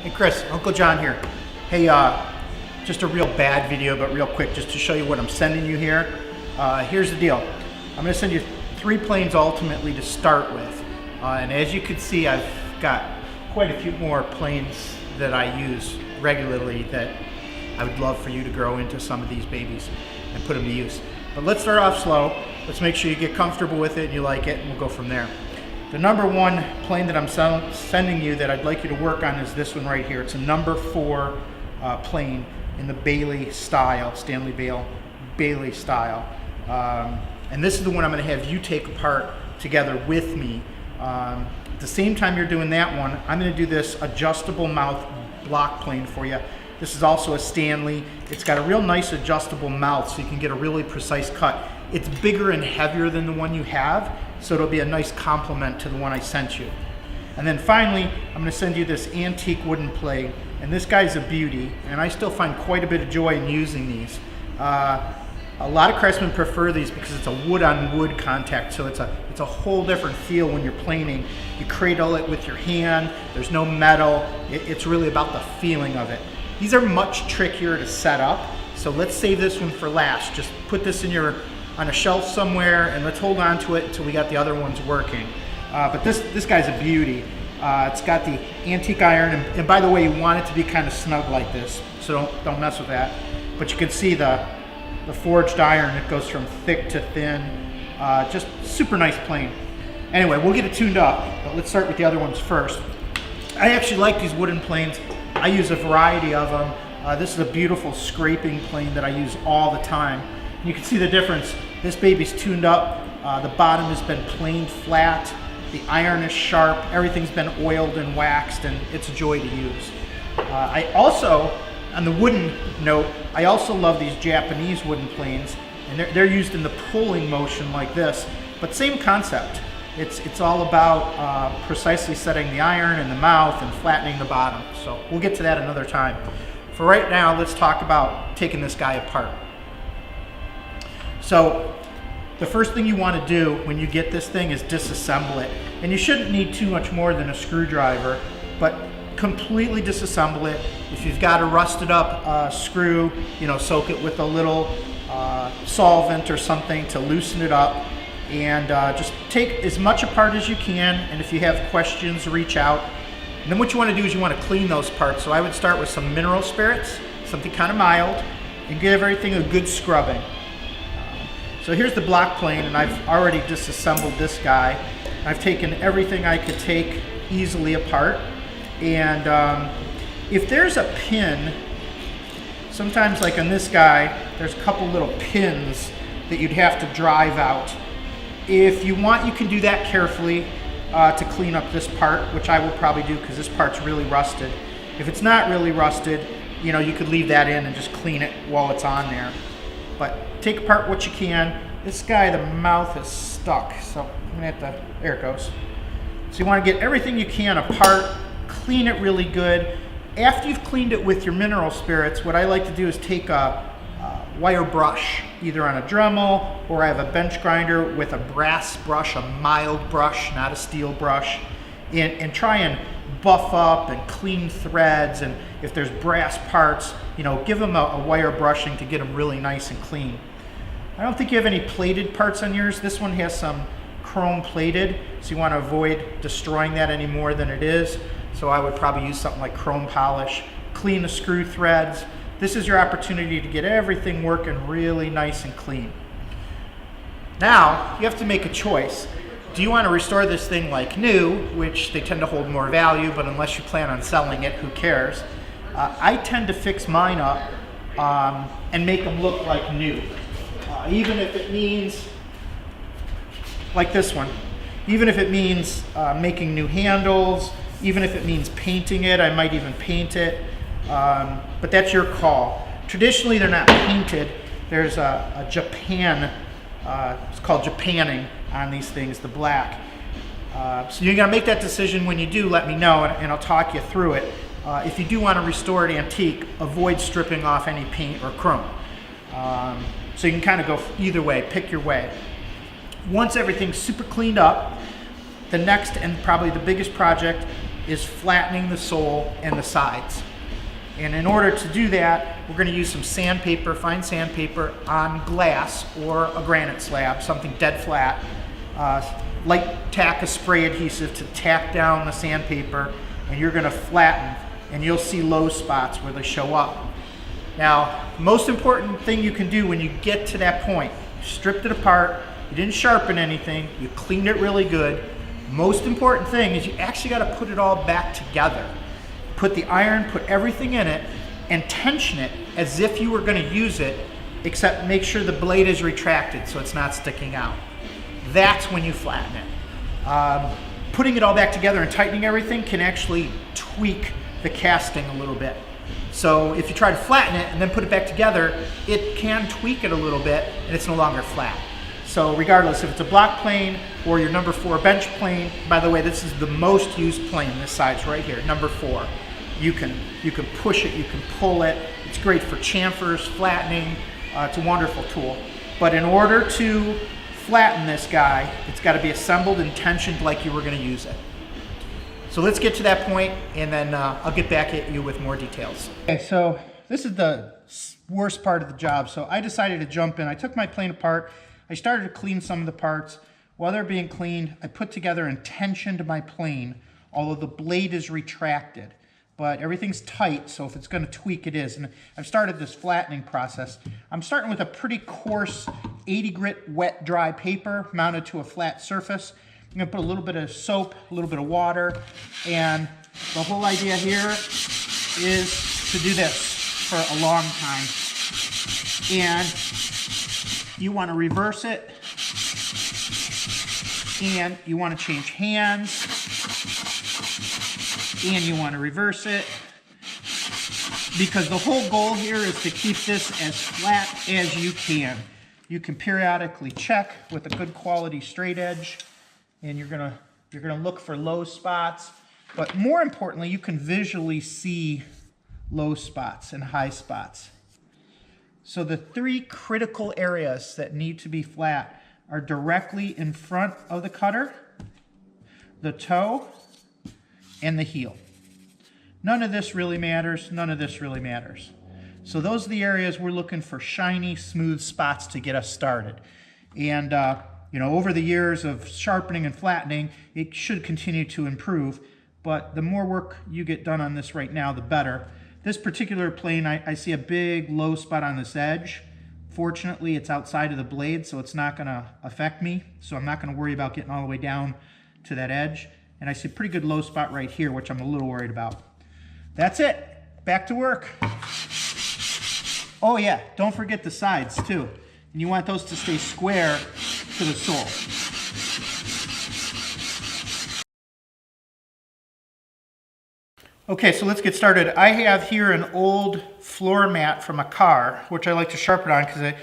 Hey Chris, Uncle John here. Hey, just a real bad video, but real quick, just to show you what I'm sending you here. Here's the deal. I'm going to send you 3 planes ultimately to start with. And as you can see, I've got quite a few more planes that I use regularly that I would love for you to grow into some of these babies and put them to use. But let's start off slow. Let's make sure you get comfortable with it and you like it, and we'll go from there. The number 1 plane that I'm sending you that I'd like you to work on is this one right here. It's a number 4 plane in the Bailey style, Stanley Bailey style. And this is the one I'm going to have you take apart together with me. At the same time you're doing that one, I'm going to do this adjustable mouth block plane for you. This is also a Stanley. It's got a real nice adjustable mouth so you can get a really precise cut. It's bigger and heavier than the one you have, so it'll be a nice complement to the one I sent you. And then finally, I'm going to send you this antique wooden plate, and this guy's a beauty, and I still find quite a bit of joy in using these. A lot of craftsmen prefer these because it's a wood-on-wood contact, so it's a whole different feel when you're planing. You cradle it with your hand, there's no metal, it's really about the feeling of it. These are much trickier to set up, so let's save this one for last. Just put this on a shelf somewhere, and let's hold on to it until we got the other ones working. But this guy's a beauty. It's got the antique iron, and by the way, you want it to be kind of snug like this, so don't mess with that. But you can see the forged iron. It goes from thick to thin. Just super nice plane. Anyway, we'll get it tuned up, but let's start with the other ones first. I actually like these wooden planes. I use a variety of them. This is a beautiful scraping plane that I use all the time. You can see the difference. This baby's tuned up. The bottom has been planed flat. The iron is sharp. Everything's been oiled and waxed, and it's a joy to use. I also, on the wooden note, I also love these Japanese wooden planes, and they're used in the pulling motion like this, but same concept. It's all about precisely setting the iron in the mouth and flattening the bottom. So we'll get to that another time. For right now, let's talk about taking this guy apart. So the first thing you want to do when you get this thing is disassemble it. And you shouldn't need too much more than a screwdriver, but completely disassemble it. If you've got a rusted up screw, soak it with a little solvent or something to loosen it up. And just take as much apart as you can, and if you have questions, reach out. And then what you want to do is you want to clean those parts. So I would start with some mineral spirits, something kind of mild, and give everything a good scrubbing. So here's the block plane, and I've already disassembled this guy. I've taken everything I could take easily apart. And if there's a pin, sometimes like on this guy, there's a couple little pins that you'd have to drive out. If you want, you can do that carefully to clean up this part, which I will probably do because this part's really rusted. If it's not really rusted, you could leave that in and just clean it while it's on there. But take apart what you can. This guy, the mouth is stuck, so I'm gonna have to, there it goes. So you wanna get everything you can apart, clean it really good. After you've cleaned it with your mineral spirits, what I like to do is take a wire brush, either on a Dremel, or I have a bench grinder with a brass brush, a mild brush, not a steel brush, and try and buff up and clean threads, and if there's brass parts, give them a wire brushing to get them really nice and clean. I don't think you have any plated parts on yours. This one has some chrome plated, so you want to avoid destroying that any more than it is. So I would probably use something like chrome polish, clean the screw threads. This is your opportunity to get everything working really nice and clean. Now, you have to make a choice. Do you want to restore this thing like new, which they tend to hold more value, but unless you plan on selling it, who cares? I tend to fix mine up and make them look like new. Even if it means, like this one, even if it means making new handles, even if it means painting it, I might even paint it. But that's your call. Traditionally, they're not painted. There's a Japan, it's called Japanning on these things, the black. So you're gonna make that decision. When you do, let me know, and I'll talk you through it. If you do want to restore it antique, avoid stripping off any paint or chrome. So you can kind of go either way, pick your way. Once everything's super cleaned up, the next and probably the biggest project is flattening the sole and the sides. And in order to do that, we're going to use some sandpaper, fine sandpaper on glass or a granite slab, something dead flat. Light tack of spray adhesive to tack down the sandpaper, and you're going to flatten, and you'll see low spots where they show up. Now, the most important thing you can do when you get to that point, you stripped it apart, you didn't sharpen anything, you cleaned it really good. Most important thing is you actually got to put it all back together. Put the iron, put everything in it, and tension it as if you were going to use it, except make sure the blade is retracted so it's not sticking out. That's when you flatten it. Putting it all back together and tightening everything can actually tweak the casting a little bit. So if you try to flatten it and then put it back together, it can tweak it a little bit and it's no longer flat. So regardless if it's a block plane or your number 4 bench plane, by the way, this is the most used plane, this size right here, number 4. You can push it, you can pull it. It's great for chamfers, flattening. It's a wonderful tool. But in order to flatten this guy, it's got to be assembled and tensioned like you were going to use it. So let's get to that point, and then I'll get back at you with more details. Okay, so this is the worst part of the job. So I decided to jump in. I took my plane apart. I started to clean some of the parts. While they're being cleaned, I put together and tensioned my plane, although the blade is retracted. But everything's tight, so if it's going to tweak, it is. And I've started this flattening process. I'm starting with a pretty coarse 80 grit wet dry paper mounted to a flat surface. I'm going to put a little bit of soap, a little bit of water, and the whole idea here is to do this for a long time. And you want to reverse it, and you want to change hands, and you want to reverse it, because the whole goal here is to keep this as flat as you can. You can periodically check with a good quality straight edge, and you're gonna look for low spots, but more importantly, you can visually see low spots and high spots. So the 3 critical areas that need to be flat are directly in front of the cutter, the toe, and the heel. None of this really matters, none of this really matters. So those are the areas we're looking for shiny, smooth spots to get us started. And you know, over the years of sharpening and flattening, it should continue to improve, but the more work you get done on this right now, the better. This particular plane, I see a big low spot on this edge. Fortunately, it's outside of the blade, so it's not gonna affect me, so I'm not gonna worry about getting all the way down to that edge. And I see a pretty good low spot right here, which I'm a little worried about. That's it, back to work. Oh yeah, don't forget the sides too. And you want those to stay square to the sole. Okay, so let's get started. I have here an old floor mat from a car, which I like to sharpen on because it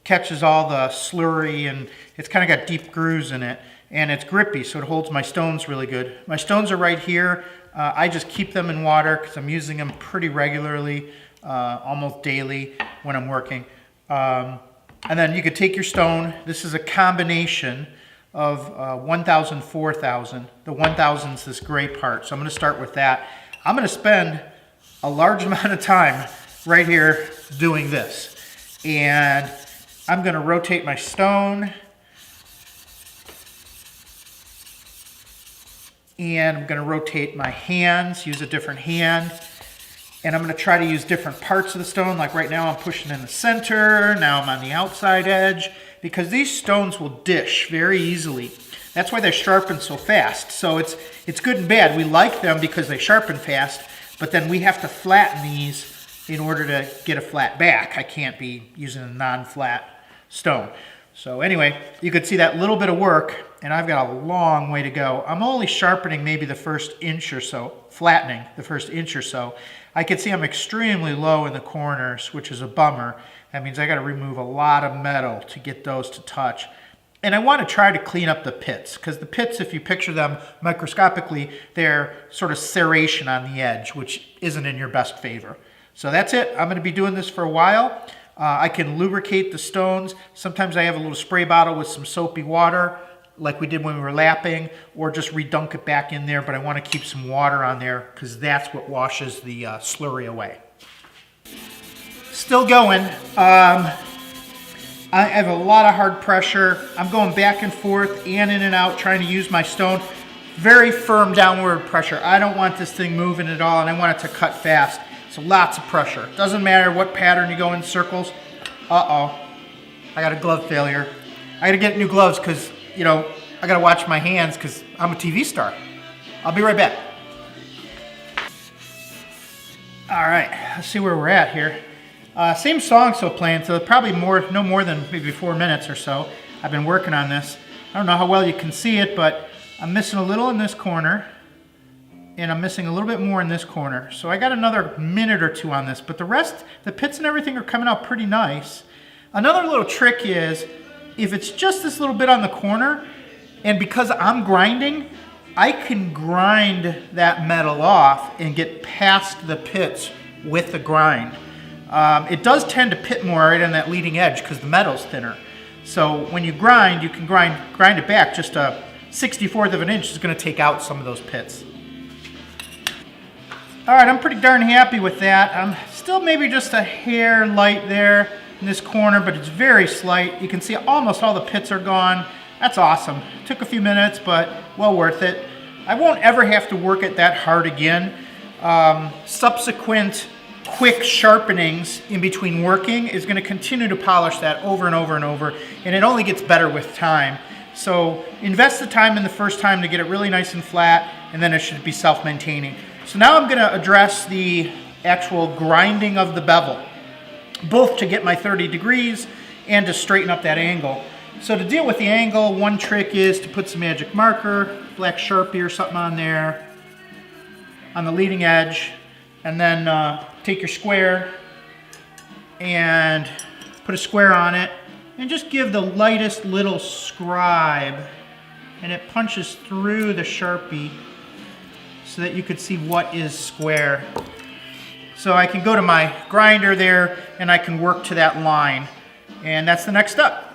catches all the slurry and it's kind of got deep grooves in it. And it's grippy, so it holds my stones really good. My stones are right here. I just keep them in water because I'm using them pretty regularly, almost daily when I'm working. And then you could take your stone. This is a combination of 1000, 4000. The 1000 is this gray part, so I'm going to start with that. I'm going to spend a large amount of time right here doing this. And I'm going to rotate my stone. And I'm going to rotate my hands, use a different hand. And I'm going to try to use different parts of the stone. Like right now I'm pushing in the center, now I'm on the outside edge, because these stones will dish very easily. That's why they're sharpened so fast. So it's good and bad. We like them because they sharpen fast, but then we have to flatten these in order to get a flat back. I can't be using a non-flat stone. So anyway, you could see that little bit of work, and I've got a long way to go. I'm only sharpening maybe the first inch or so, flattening the first inch or so. I can see I'm extremely low in the corners, which is a bummer. That means I got to remove a lot of metal to get those to touch. And I want to try to clean up the pits, because the pits, if you picture them microscopically, they're sort of serration on the edge, which isn't in your best favor. So that's it. I'm going to be doing this for a while. I can lubricate the stones. Sometimes I have a little spray bottle with some soapy water. like we did when we were lapping, or just redunk it back in there, but I want to keep some water on there because that's what washes the slurry away. Still going. I have a lot of hard pressure. I'm going back and forth and in and out trying to use my stone. Very firm downward pressure. I don't want this thing moving at all, and I want it to cut fast. So lots of pressure. Doesn't matter what pattern you go in circles. Uh-oh. I got a glove failure. I got to get new gloves because, you know, I got to watch my hands because I'm a TV star. I'll be right back. All right, let's see where we're at here. Same song still playing, so probably no more than maybe 4 minutes or so. I've been working on this. I don't know how well you can see it, but I'm missing a little in this corner, and I'm missing a little bit more in this corner. So I got another minute or two on this, but the rest, the pits and everything are coming out pretty nice. Another little trick is, if it's just this little bit on the corner, and because I'm grinding, I can grind that metal off and get past the pits with the grind. It does tend to pit more right on that leading edge because the metal's thinner. So when you grind, you can grind it back. Just a 1/64 of an inch is going to take out some of those pits. All right, I'm pretty darn happy with that. I'm still maybe just a hair light there in this corner, but it's very slight. You can see almost all the pits are gone. That's awesome. Took a few minutes, but well worth it. I won't ever have to work it that hard again. Subsequent quick sharpenings in between working is going to continue to polish that over and over and over, and it only gets better with time. So invest the time in the first time to get it really nice and flat, and then it should be self-maintaining. So now I'm going to address the actual grinding of the bevel, both to get my 30 degrees and to straighten up that angle. So to deal with the angle, one trick is to put some magic marker, black Sharpie or something on there, on the leading edge, and then take your square and put a square on it, and just give the lightest little scribe, and it punches through the Sharpie so that you could see what is square. So I can go to my grinder there and I can work to that line, and that's the next step.